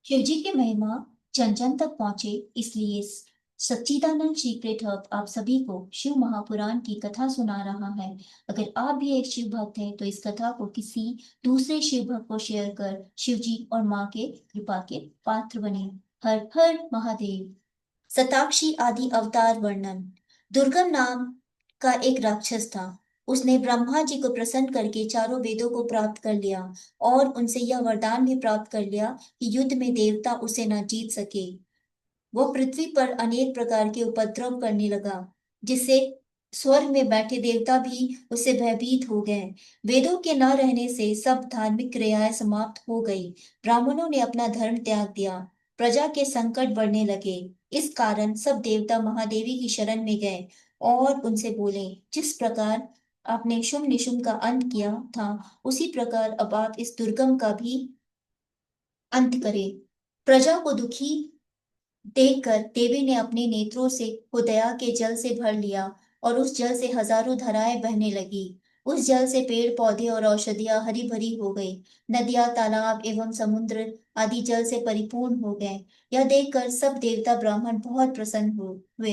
शिव जी की महिमा जन जन तक पहुंचे, इसलिए सच्चिदानंद सीक्रेट हब आप सभी को शिव महापुराण की कथा सुना रहा है। अगर आप भी एक शिव भक्त हैं तो इस कथा को किसी दूसरे शिव भक्त को शेयर कर शिव जी और माँ के कृपा के पात्र बने। हर हर महादेव। शताक्षी आदि अवतार वर्णन। दुर्गम नाम का एक राक्षस था। उसने ब्रह्मा जी को प्रसन्न करके चारों वेदों को प्राप्त कर लिया और उनसे यह वरदान भी प्राप्त कर लिया कि युद्ध में देवता उसे न जीत सके। वह पृथ्वी पर अनेक प्रकार के उपद्रव करने लगा, जिससे स्वर्ग में बैठे देवता भी उससे भयभीत हो गए। वेदों के न रहने से सब धार्मिक क्रियाएं समाप्त हो गई। ब्राह्मणों ने अपना धर्म त्याग दिया। प्रजा के संकट बढ़ने लगे। इस कारण सब देवता महादेवी की शरण में गए और उनसे बोले, जिस प्रकार आपने शुंभ निशुंभ का अंत किया था, उसी प्रकार अब आप इस दुर्गम का भी अंत करें। प्रजा को दुखी देखकर देवी ने अपने नेत्रों से वो दया के जल से भर लिया और उस जल से हजारों धाराएं बहने लगी। उस जल से पेड़ पौधे और औषधियां हरी भरी हो गई। नदियां तालाब एवं समुद्र आदि जल से परिपूर्ण हो गए। यह देखकर सब देवता ब्राह्मण बहुत प्रसन्न हुए।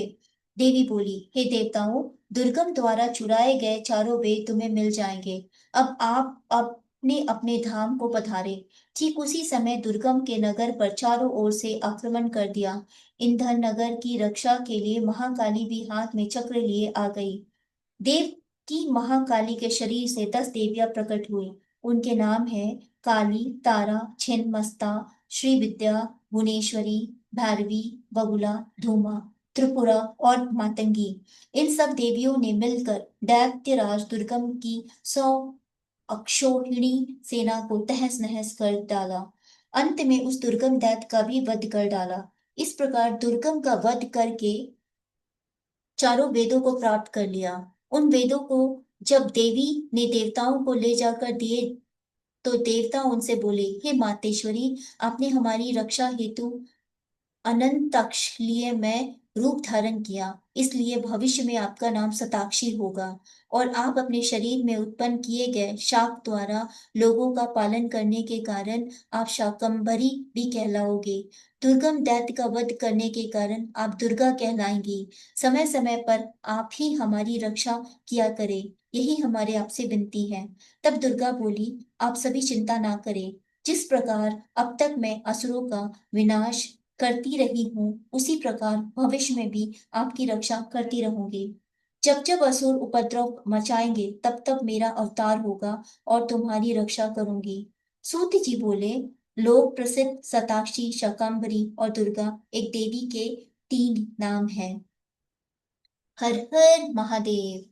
देवी बोली, हे देवताओं, दुर्गम द्वारा चुराए गए चारों वेद तुम्हें मिल जाएंगे। अब आप अपने अपने धाम को पधारे। ठीक उसी समय दुर्गम के नगर पर चारों ओर से आक्रमण कर दिया। इंधर नगर की रक्षा के लिए महाकाली भी हाथ में चक्र लिए आ गई। देव की महाकाली के शरीर से 10 देवियां प्रकट हुई। उनके नाम है काली, तारा, छिन्नमस्ता, श्री विद्या, भुवनेश्वरी, भैरवी, बगुला, धूमा, त्रिपुरा और मातंगी। इन सब देवियों ने मिलकर दैत्यराज दुर्गम की 100 अक्षौहिणी सेना को तहस नहस कर डाला। अंत में उस दुर्गम दैत्य का भी वध कर डाला। इस प्रकार दुर्गम का वध करके चारों वेदों को प्राप्त कर लिया। उन वेदों को जब देवी ने देवताओं को ले जाकर दिए तो देवता उनसे बोले, हे मातेश्वरी, आपने हमारी रक्षा हेतु अनंताक्षलीय में रूप धारण किया, इसलिए भविष्य में आपका नाम शताक्षी होगा और आप अपने शरीर में उत्पन्न किए गए शाप द्वारा लोगों का पालन करने के कारण आप शाकंभरी भी कहलाओगे। दुर्गम दैत्य का वध करने के कारण आप दुर्गा कहलाएंगी। समय समय पर आप ही हमारी रक्षा किया करें, यही हमारे आपसे विनती है। तब दुर्गा बोली, आप सभी चिंता ना करें। जिस प्रकार अब तक मैं असुरों का विनाश करती रही हूँ, उसी प्रकार भविष्य में भी आपकी रक्षा करती रहूंगी। जब जब असुर उपद्रव मचाएंगे, तब तब मेरा अवतार होगा और तुम्हारी रक्षा करूंगी। सूत जी बोले, लोक प्रसिद्ध शताक्षी, शाकंभरी और दुर्गा एक देवी के 3 नाम हैं। हर हर महादेव।